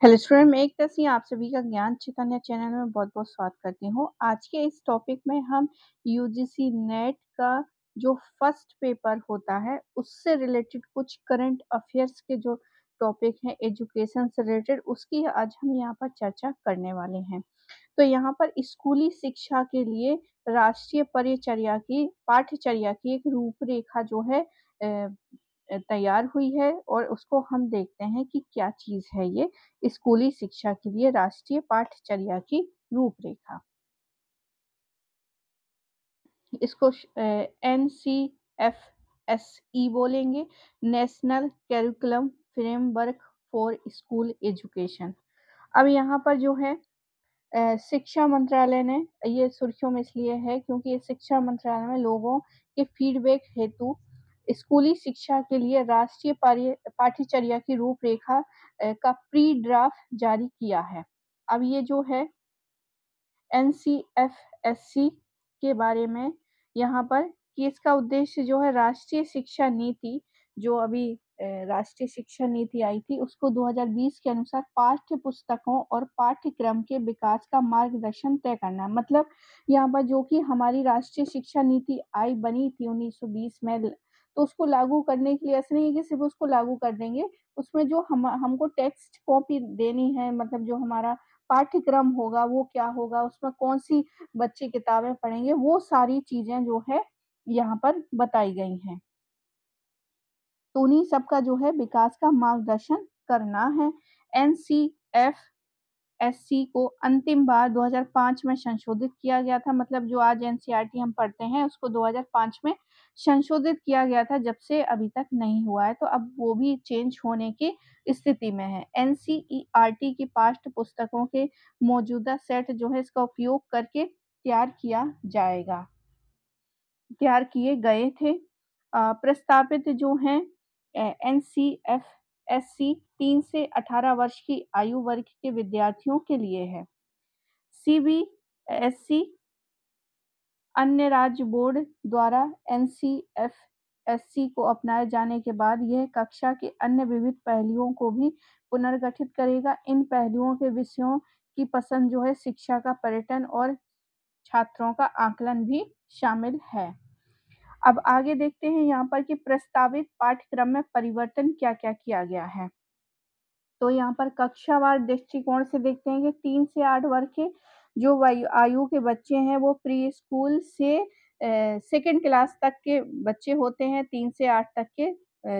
Hello student, मैं एक तरह से आप सभी का ज्ञान चैतन्य चैनल में बहुत बहुत स्वागत करती हूँ। आज के इस टॉपिक में हम यूजीसी नेट का जो फर्स्ट पेपर होता है उससे रिलेटेड कुछ करंट अफेयर्स के जो टॉपिक हैं एजुकेशन से रिलेटेड, उसकी आज हम यहाँ पर चर्चा करने वाले हैं। तो यहाँ पर स्कूली शिक्षा के लिए राष्ट्रीय परिचर्या की पाठ्यचर्या की एक रूपरेखा जो है तैयार हुई है और उसको हम देखते हैं कि क्या चीज है ये स्कूली शिक्षा के लिए राष्ट्रीय पाठ्यचर्या की रूपरेखा। इसको NCFSE बोलेंगे, national curriculum framework for school education. अब यहाँ पर जो है शिक्षा मंत्रालय ने ये सुर्खियों में इसलिए है क्योंकि ये शिक्षा मंत्रालय में लोगों के फीडबैक हेतु स्कूली शिक्षा के लिए राष्ट्रीय पाठ्यचर्या की रूपरेखा का प्री ड्राफ्ट जारी किया है। अब ये जो है NCFSC के बारे में यहाँ पर कि इसका उद्देश्य जो है राष्ट्रीय शिक्षा नीति जो अभी राष्ट्रीय शिक्षा नीति आई थी उसको 2020 के अनुसार पाठ्य पुस्तकों और पाठ्यक्रम के विकास का मार्गदर्शन तय करना। मतलब यहाँ पर जो कि हमारी राष्ट्रीय शिक्षा नीति आई बनी थी 1920 में, तो उसको लागू करने के लिए ऐसा नहीं है कि सिर्फ उसको लागू कर देंगे, उसमें जो हमको टेक्स्ट कॉपी देनी है, मतलब जो हमारा पाठ्यक्रम होगा वो क्या होगा, उसमें कौन सी बच्चे किताबें पढ़ेंगे, वो सारी चीजें जो है यहाँ पर बताई गई हैं। तो उन्हीं सबका जो है विकास का मार्गदर्शन करना है। NCFSC को अंतिम बार 2005 में संशोधित किया गया था। मतलब जो आज NCERT हम पढ़ते हैं उसको 2005 में संशोधित किया गया था, जब से अभी तक नहीं हुआ है, तो अब वो भी चेंज होने की स्थिति में है। NCERT की पाठ्य पुस्तकों के मौजूदा सेट जो है इसका उपयोग करके तैयार किए गए थे। प्रस्तावित जो हैं NCFSC 3 से 18 वर्ष की आयु वर्ग के विद्यार्थियों के लिए है। CBSE अन्य राज्य बोर्ड द्वारा NCFSC को अपनाए जाने के बाद यह कक्षा के अन्य विविध पहलुओं को भी पुनर्गठित करेगा। इन पहलुओं के विषयों की पसंद जो है शिक्षा का पर्यटन और छात्रों का आकलन भी शामिल है। अब आगे देखते हैं यहाँ पर कि प्रस्तावित पाठ्यक्रम में परिवर्तन क्या क्या किया गया है। तो यहाँ पर कक्षावार दृष्टिकोण से देखते हैं कि 3 से 8 वर्ष के जो आयु के बच्चे हैं वो प्री स्कूल से सेकेंड क्लास तक के बच्चे होते हैं। 3 से 8 तक के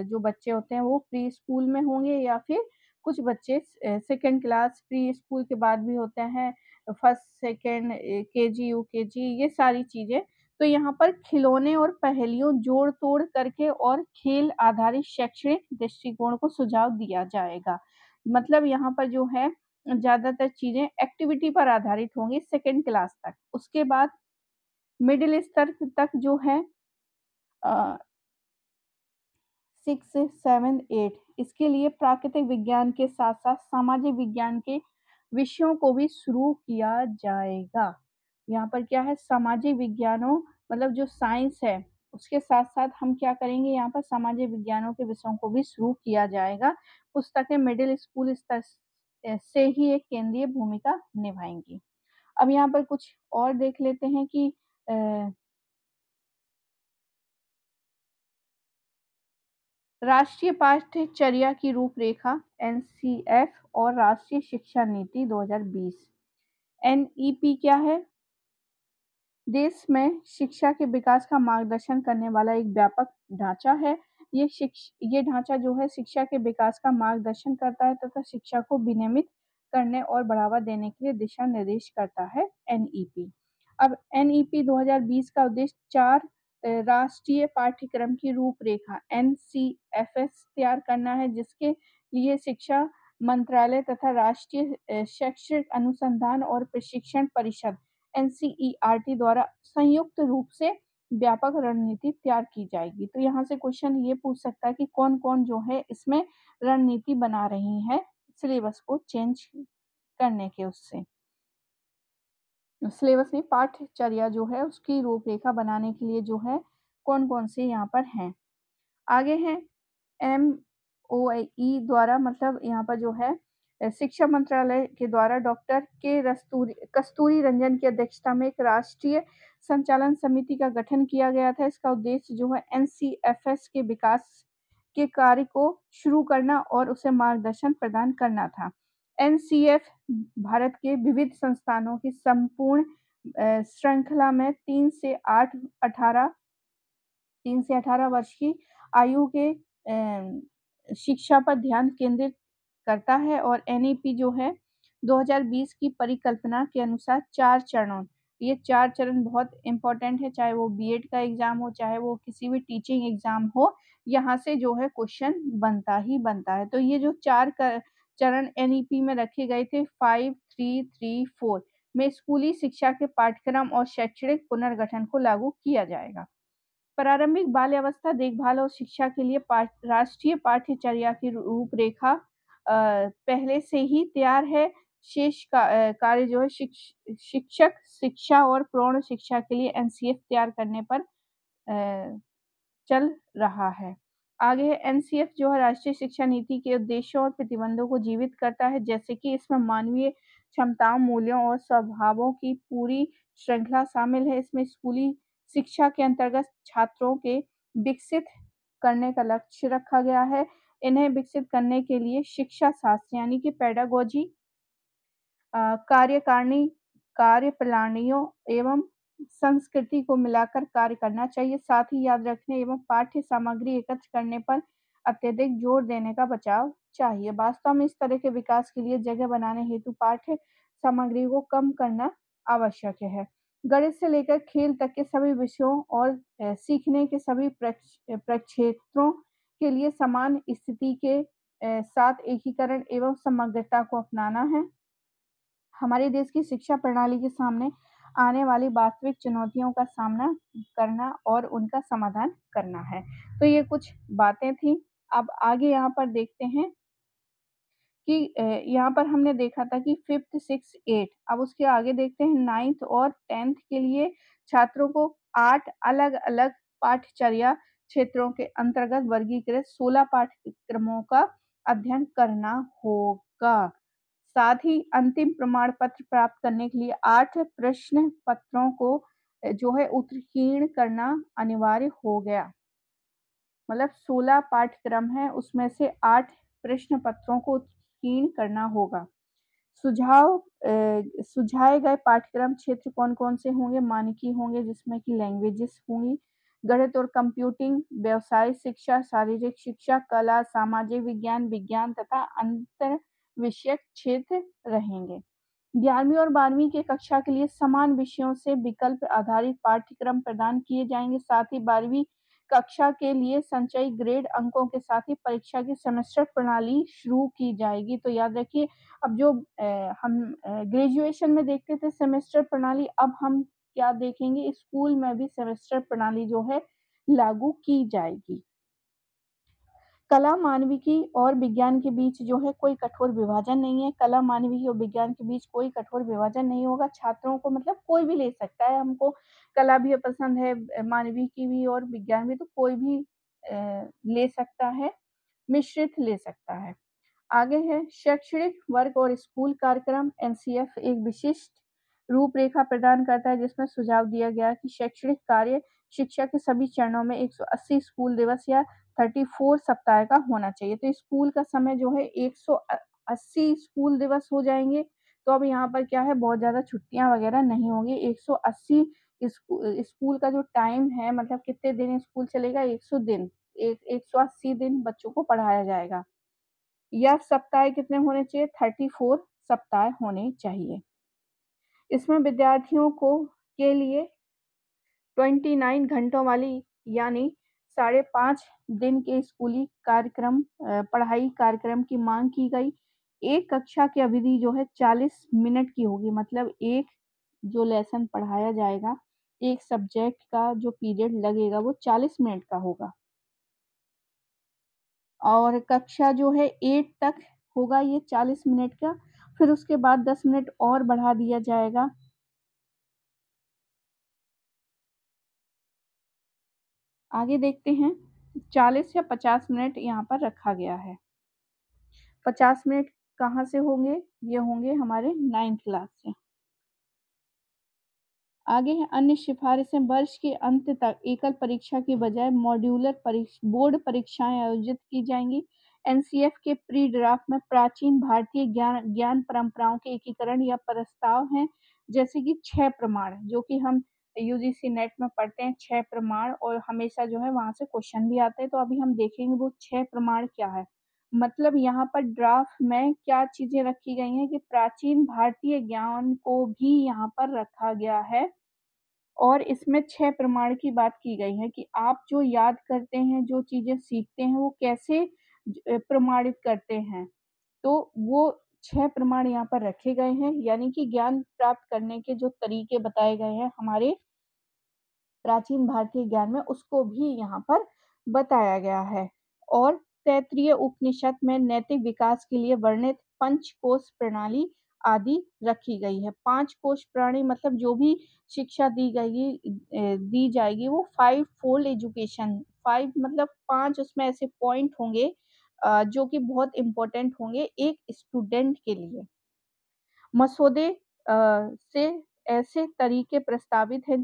जो बच्चे होते हैं वो प्री स्कूल में होंगे, या फिर कुछ बच्चे सेकेंड क्लास प्री स्कूल के बाद भी होते हैं, फर्स्ट सेकेंड KG UKG ये सारी चीजें। तो यहाँ पर खिलौने और पहेलियों जोड़ तोड़ करके और खेल आधारित शैक्षणिक दृष्टिकोण को सुझाव दिया जाएगा। मतलब यहाँ पर जो है ज्यादातर चीजें एक्टिविटी पर आधारित होंगी सेकेंड क्लास तक। उसके बाद मिडिल स्तर तक जो है 6 7 8 इसके लिए प्राकृतिक विज्ञान के साथ साथ सामाजिक विज्ञान के विषयों को भी शुरू किया जाएगा। यहाँ पर क्या है, सामाजिक विज्ञानों मतलब जो साइंस है उसके साथ साथ हम क्या करेंगे, यहाँ पर सामाजिक विज्ञानों के विषयों को भी शुरू किया जाएगा। पुस्तकें मिडिल स्कूल स्तर से ही एक केंद्रीय भूमिका निभाएंगी। अब यहाँ पर कुछ और देख लेते हैं कि राष्ट्रीय पाठ्यचर्या की रूपरेखा NCF और राष्ट्रीय शिक्षा नीति 2020। NEP क्या है? देश में शिक्षा के विकास का मार्गदर्शन करने वाला एक व्यापक ढांचा है। ये ढांचा जो है शिक्षा के विकास का मार्गदर्शन करता है तथा शिक्षा को विनियमित करने और बढ़ावा देने के लिए दिशा निर्देश करता है NEP। अब NEP 2020 का उद्देश्य 4 राष्ट्रीय पाठ्यक्रम की रूपरेखा NCFS तैयार करना है, जिसके लिए शिक्षा मंत्रालय तथा राष्ट्रीय शैक्षिक अनुसंधान और प्रशिक्षण परिषद NCERT द्वारा संयुक्त रूप से व्यापक रणनीति तैयार की जाएगी। तो यहाँ से क्वेश्चन ये पूछ सकता है कि कौन कौन जो है इसमें रणनीति बना रही है सिलेबस को चेंज करने के, उससे सिलेबस में पाठ्यचर्या जो है उसकी रूपरेखा बनाने के लिए जो है कौन कौन से यहाँ पर हैं। आगे है MOE द्वारा, मतलब यहाँ पर जो है शिक्षा मंत्रालय के द्वारा डॉक्टर के कस्तूरी रंजन की अध्यक्षता में एक राष्ट्रीय संचालन समिति का गठन किया गया था। इसका उद्देश्य जो है एनसीएफएस के विकास के कार्य को शुरू करना और उसे मार्गदर्शन प्रदान करना था। एनसीएफ भारत के विविध संस्थानों की संपूर्ण श्रृंखला में 3 से 18 वर्ष की आयु के शिक्षा पर ध्यान केंद्रित करता है और एनईपी जो है 2020 की परिकल्पना के अनुसार 4 चरणों, ये 4 चरण बहुत इम्पोर्टेंट है, चाहे वो बीएड का एग्ज़ाम हो, चाहे वो किसी भी टीचिंग एग्ज़ाम हो, यहाँ से जो है क्वेश्चन बनता ही बनता है। तो ये जो 4 चरण एनईपी में रखे गए थे 5, 3, 3, 4 में स्कूली शिक्षा के पाठ्यक्रम और शैक्षणिक पुनर्गठन को लागू किया जाएगा। प्रारंभिक बाल्यावस्था देखभाल और शिक्षा के लिए राष्ट्रीय पाठ्यचर्या की रूपरेखा पहले से ही तैयार है। शेष कार्य जो है शिक्षक शिक्षा और प्रौढ़ शिक्षा के लिए एनसीएफ तैयार करने पर चल रहा है। आगे है एनसीएफ जो है राष्ट्रीय शिक्षा नीति के उद्देश्यों और प्रतिबंधों को जीवित करता है, जैसे कि इसमें मानवीय क्षमताओं, मूल्यों और स्वभावों की पूरी श्रृंखला शामिल है। इसमें स्कूली शिक्षा के अंतर्गत छात्रों के विकसित करने का लक्ष्य रखा गया है। इन्हें विकसित करने के लिए शिक्षा शास्त्र यानी कि पेडागोजी, कार्यकारिणी, कार्यप्रणालियों एवं संस्कृति को मिलाकर कार्य करना चाहिए। साथ ही याद रखने एवं पाठ्य सामग्री एकत्र करने पर अत्यधिक जोर देने का बचाव चाहिए। वास्तव में इस तरह के विकास के लिए जगह बनाने हेतु पाठ्य सामग्री को कम करना आवश्यक है। गणित से लेकर खेल तक के सभी विषयों और सीखने के सभी प्रक्षेत्रों के लिए समान स्थिति के साथ एकीकरण एवं समग्रता को अपनाना है। हमारे देश की शिक्षा प्रणाली के सामने आने वाली वास्तविक चुनौतियों का सामना करना और उनका समाधान करना है। तो ये कुछ बातें थी। अब आगे यहाँ पर देखते हैं कि यहाँ पर हमने देखा था कि 5th, 6th, 8 अब उसके आगे देखते हैं 9th और 10th के लिए छात्रों को 8 अलग-अलग पाठ्यचर्या क्षेत्रों के अंतर्गत वर्गीकृत 16 पाठ्यक्रमों का अध्ययन करना होगा। साथ ही अंतिम प्रमाण पत्र प्राप्त करने के लिए 8 प्रश्न पत्रों को जो है उत्कीर्ण करना अनिवार्य हो गया। मतलब 16 पाठ्यक्रम है, उसमें से 8 प्रश्न पत्रों को उत्कीर्ण करना होगा। सुझाए गए पाठ्यक्रम क्षेत्र कौन-कौन से होंगे? मानकी होंगे जिसमें कि लैंग्वेजेस होंगी, गणित और कंप्यूटिंग, व्यवसायिक शिक्षा, शारीरिक शिक्षा, कला, सामाजिक विज्ञान, विज्ञान तथा अंतर विषयक क्षेत्र रहेंगे। 11वीं और 12वीं की कक्षा के लिए समान विषयों से विकल्प आधारित पाठ्यक्रम प्रदान किए जाएंगे। साथ ही 12वीं कक्षा के लिए संचयी ग्रेड अंकों के साथ ही परीक्षा की सेमेस्टर प्रणाली शुरू की जाएगी। तो याद रखिए अब जो हम ग्रेजुएशन में देखते थे सेमेस्टर प्रणाली, अब हम क्या देखेंगे स्कूल में भी सेमेस्टर प्रणाली जो है लागू की जाएगी। कला, मानविकी और विज्ञान के बीच जो है कोई कठोर विभाजन नहीं है। कला, मानविकी और विज्ञान के बीच कोई कठोर विभाजन नहीं होगा। छात्रों को मतलब कोई भी ले सकता है, हमको कला भी पसंद है, मानविकी भी और विज्ञान भी, तो कोई भी ले सकता है, मिश्रित ले सकता है। आगे है शैक्षणिक वर्ग और स्कूल कार्यक्रम। एनसीएफ एक विशिष्ट रूपरेखा प्रदान करता है जिसमें सुझाव दिया गया कि शैक्षणिक कार्य शिक्षा के सभी चरणों में 180 स्कूल दिवस या 34 सप्ताह का होना चाहिए। तो स्कूल का समय जो है 180 स्कूल दिवस हो जाएंगे। तो अब यहाँ पर क्या है, बहुत ज़्यादा छुट्टियाँ वगैरह नहीं होंगी। 180 स्कूल का जो टाइम है, मतलब कितने दिन स्कूल चलेगा, 100 दिन, 180 दिन बच्चों को पढ़ाया जाएगा। या सप्ताह कितने होने चाहिए, 34 सप्ताह होने चाहिए। इसमें विद्यार्थियों को के लिए 29 घंटों वाली यानी 5.5 दिन के स्कूली कार्यक्रम पढ़ाई कार्यक्रम की मांग की गई। एक कक्षा की अवधि जो है 40 मिनट की होगी, मतलब एक जो लेसन पढ़ाया जाएगा, एक सब्जेक्ट का जो पीरियड लगेगा वो 40 मिनट का होगा। और कक्षा जो है 8 तक होगा ये 40 मिनट का, फिर उसके बाद 10 मिनट और बढ़ा दिया जाएगा। आगे देखते हैं 40 या 50 मिनट यहाँ पर रखा गया है। 50 मिनट कहाँ से होंगे? ये होंगे हमारे 9th क्लास से। आगे है अन्य सिफ़ारिशें वर्ष के अंत तक एकल परीक्षा की बजाय मॉड्यूलर बोर्ड परीक्षाएँ आयोजित की जाएँगी। एनसीएफ के प्री ड्राफ्ट में प्राचीन भारतीय ज्ञान ज्ञान परंपराओं के एकीकरण या प्रस्ताव हैं, जैसे कि 6 प्रमाण जो कि हम यूजीसी नेट में पढ़ते हैं 6 प्रमाण और हमेशा जो है वहाँ से क्वेश्चन भी आते हैं, तो अभी हम देखेंगे वो 6 प्रमाण क्या है। मतलब यहाँ पर ड्राफ्ट में क्या चीज़ें रखी गई हैं कि प्राचीन भारतीय ज्ञान को भी यहाँ पर रखा गया है और इसमें 6 प्रमाण की बात की गई है कि आप जो याद करते हैं, जो चीज़ें सीखते हैं, वो कैसे प्रमाणित करते हैं। तो वो 6 प्रमाण यहाँ पर रखे गए हैं, यानी कि ज्ञान प्राप्त करने के जो तरीके बताए गए हैं हमारे प्राचीन भारतीय ज्ञान में उसको भी यहाँ पर बताया गया है और तैत्तिरीय उपनिषद में नैतिक विकास के लिए वर्णित पंचकोश प्रणाली आदि रखी गई है। 5 कोश प्रणाली मतलब जो भी शिक्षा दी जाएगी वो 5 फोल्ड एजुकेशन 5 मतलब 5 उसमें ऐसे पॉइंट होंगे जो कि बहुत इम्पोर्टेंट होंगे एक स्टूडेंट के लिए। मसौदे से ऐसे तरीके प्रस्तावित हैं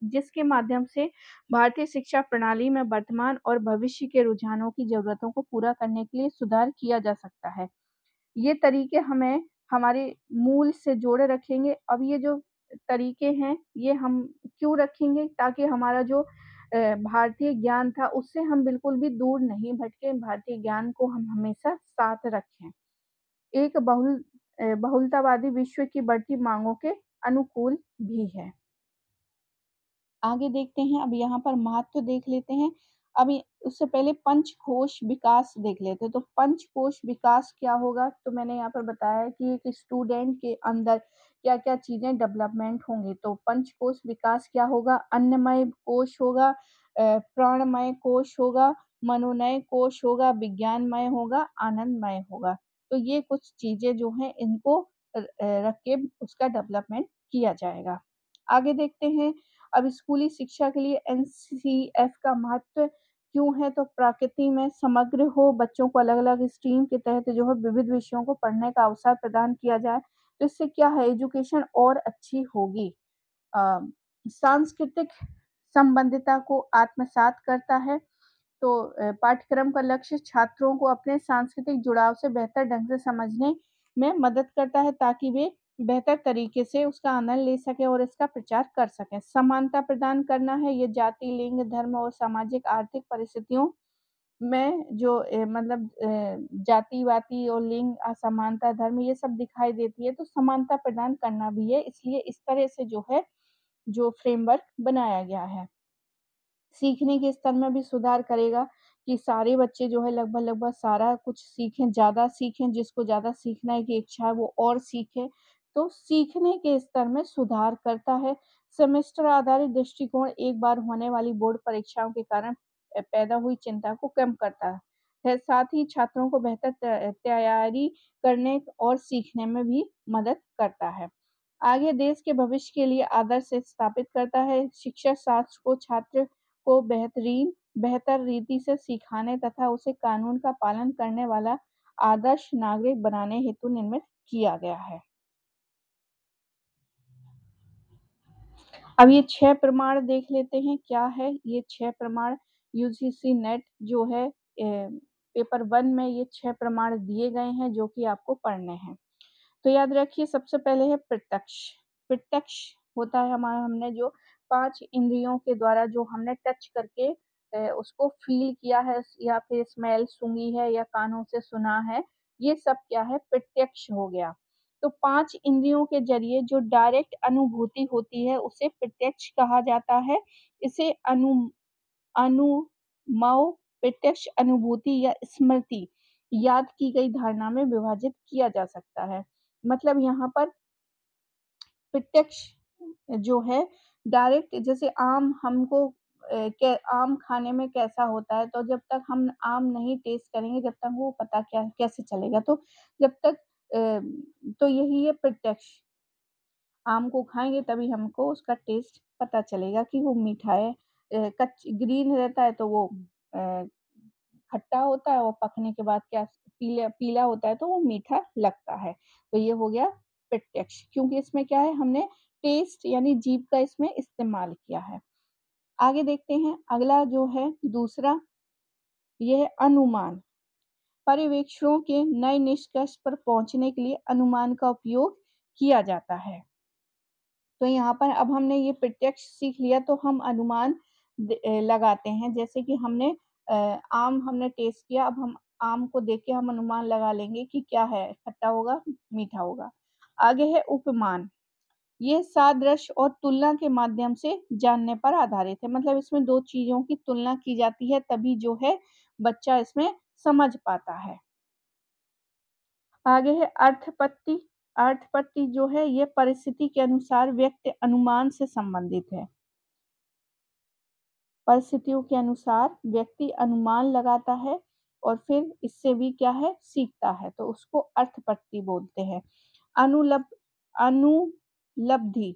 जिसके माध्यम से भारतीय शिक्षा प्रणाली में वर्तमान और भविष्य के रुझानों की ज़रूरतों को पूरा करने के लिए सुधार किया जा सकता है। ये तरीके हमें हमारे मूल से जोड़े रखेंगे। अब ये जो तरीके हैं, ये हम क्यों रखेंगे? ताकि हमारा जो भारतीय ज्ञान था, उससे हम बिल्कुल भी दूर नहीं भटकें, भारतीय ज्ञान को हम हमेशा साथ रखें। एक बहुलतावादी विश्व की बढ़ती माँगों के अनुकूल भी है। आगे देखते हैं, अब यहाँ पर महत्व देख लेते हैं। अभी उससे पहले पंचकोश विकास देख लेते हैं। तो पंचकोश विकास क्या होगा? तो मैंने यहाँ पर बताया कि एक स्टूडेंट के अंदर क्या-क्या चीज़ें डेवलपमेंट होंगी। तो पंचकोश विकास क्या होगा? अन्नमय कोश होगा प्राणमय कोश होगा, मनोनय कोश होगा, विज्ञानमय होगा, आनंदमय होगा। तो ये कुछ चीज़ें जो हैं इनको रख के उसका डेवलपमेंट किया जाएगा। आगे देखते हैं अब स्कूली शिक्षा के लिए एनसीईएफ का महत्व क्यों है? तो प्रकृति में समग्र हो, बच्चों को अलग-अलग स्ट्रीम के तहत जो है विविध विषयों को पढ़ने का अवसर प्रदान किया जाए, तो इससे क्या है एजुकेशन और अच्छी होगी। अ, सांस्कृतिक संबंधितता को आत्मसात करता है। तो पाठ्यक्रम का लक्ष्य छात्रों को अपने सांस्कृतिक जुड़ाव से बेहतर ढंग से समझने में मदद करता है ताकि वे बेहतर तरीके से उसका आनंद ले सकें और इसका प्रचार कर सकें। समानता प्रदान करना है, ये जाति, लिंग, धर्म और सामाजिक आर्थिक परिस्थितियों में जो मतलब जाति-वाति और लिंग असमानता, धर्म ये सब दिखाई देती है, तो समानता प्रदान करना भी है, इसलिए इस तरह से जो है, जो फ्रेमवर्क बनाया गया है। सीखने के स्तर में भी सुधार करेगा कि सारे बच्चे जो है लगभग-लगभग सारा कुछ सीखें, ज़्यादा सीखें, जिसको ज़्यादा सीखने की इच्छा है वो और सीखे। तो सीखने के स्तर में सुधार करता है। सेमेस्टर आधारित दृष्टिकोण एक बार होने वाली बोर्ड परीक्षाओं के कारण पैदा हुई चिंता को कम करता है। साथ ही छात्रों को बेहतर तैयारी करने और सीखने में भी मदद करता है। आगे देश के भविष्य के लिए आदर्श स्थापित करता है। शिक्षा शास्त्र को छात्र को बेहतर रीति से सिखाने तथा उसे कानून का पालन करने वाला आदर्श नागरिक बनाने हेतु निर्मित किया गया है। अब ये 6 प्रमाण देख लेते हैं क्या है? ये 6 प्रमाण यूजीसी नेट जो है पेपर 1 में ये 6 प्रमाण दिए गए हैं जो कि आपको पढ़ने हैं। तो याद रखिए सबसे पहले है प्रत्यक्ष। प्रत्यक्ष होता है हमारा हमने जो 5 इंद्रियों के द्वारा जो हमने टच करके उसको फ़ील किया है या फिर स्मेल सूँघी है या कानों से सुना है, ये सब क्या है प्रत्यक्ष हो गया। तो 5 इंद्रियों के ज़रिए जो डायरेक्ट अनुभूति होती है उसे प्रत्यक्ष कहा जाता है। इसे अनुमव प्रत्यक्ष अनुभूति या स्मृति याद की गई धारणा में विभाजित किया जा सकता है। मतलब यहाँ पर प्रत्यक्ष जो है डायरेक्ट जैसे आम हमको आम खाने में कैसा होता है, तो जब तक हम आम नहीं टेस्ट करेंगे, जब तक वो पता क्या कैसे चलेगा? तो जब तक तो यही है प्रत्यक्ष। आम को खाएँगे तभी हमको उसका टेस्ट पता चलेगा कि वो मीठा है। ग्रीन रहता है तो वो अ, खट्टा होता है और पकने के बाद क्या पीला पीला होता है तो वो मीठा लगता है। तो ये हो गया प्रत्यक्ष, क्योंकि इसमें क्या है हमने टेस्ट यानी जीभ का इसमें इस्तेमाल किया है। आगे देखते हैं अगला जो है दूसरा, ये है अनुमान। पर्यवेक्षणों के नए निष्कर्ष पर पहुंचने के लिए अनुमान का उपयोग किया जाता है। तो यहाँ पर अब हमने ये प्रत्यक्ष सीख लिया तो हम अनुमान लगाते हैं। जैसे कि हमने आम हमने टेस्ट किया, अब हम आम को देख के हम अनुमान लगा लेंगे कि क्या है, खट्टा होगा, मीठा होगा। आगे है उपमान। ये सादृश्य और तुलना के माध्यम से जानने पर आधारित है। मतलब इसमें 2 चीज़ों की तुलना की जाती है तभी जो है बच्चा इसमें समझ पाता है। आगे है अर्थपत्ति। अर्थपत्ति जो है ये परिस्थिति के अनुसार व्यक्ति अनुमान से संबंधित है। परिस्थितियों के अनुसार व्यक्ति अनुमान लगाता है और फिर इससे भी क्या है सीखता है, तो उसको अर्थपत्ति बोलते हैं। अनुलब अनुलब्धि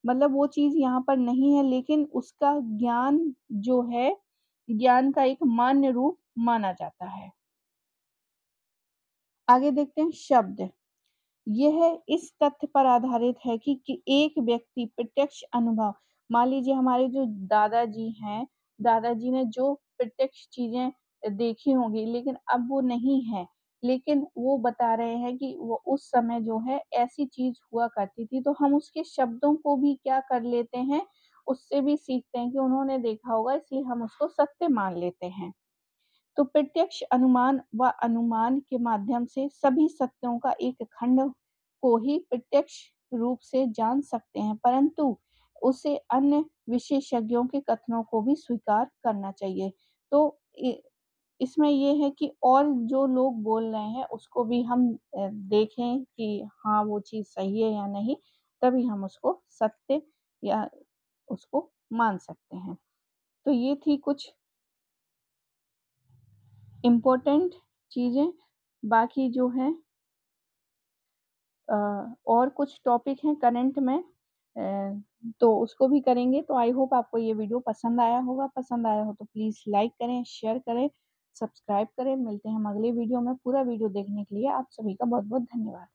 मतलब वो चीज़ यहाँ पर नहीं है लेकिन उसका ज्ञान जो है, ज्ञान का एक मान्य रूप माना जाता है। आगे देखते हैं शब्द। यह इस तथ्य पर आधारित है कि एक व्यक्ति प्रत्यक्ष अनुभव, मान लीजिए हमारे जो दादाजी हैं, दादाजी ने जो प्रत्यक्ष चीज़ें देखी होंगी लेकिन अब वो नहीं है, लेकिन वो बता रहे हैं कि वो उस समय जो है ऐसी चीज़ हुआ करती थी, तो हम उसके शब्दों को भी क्या कर लेते हैं, उससे भी सीखते हैं कि उन्होंने देखा होगा इसलिए हम उसको सत्य मान लेते हैं। तो प्रत्यक्ष अनुमान व अनुमान के माध्यम से सभी सत्यों का एक खंड को ही प्रत्यक्ष रूप से जान सकते हैं, परंतु उसे अन्य विशेषज्ञों के कथनों को भी स्वीकार करना चाहिए। तो इसमें ये है कि और जो लोग बोल रहे हैं उसको भी हम देखें कि हाँ वो चीज़ सही है या नहीं, तभी हम उसको सत्य या उसको मान सकते हैं। तो ये थी कुछ इम्पोर्टेंट चीज़ें। बाकी जो है और कुछ टॉपिक हैं करंट में, तो उसको भी करेंगे। तो आई होप आपको ये वीडियो पसंद आया होगा। पसंद आया हो तो प्लीज़ लाइक करें, शेयर करें, सब्सक्राइब करें। मिलते हैं हम अगले वीडियो में। पूरा वीडियो देखने के लिए आप सभी का बहुत-बहुत धन्यवाद।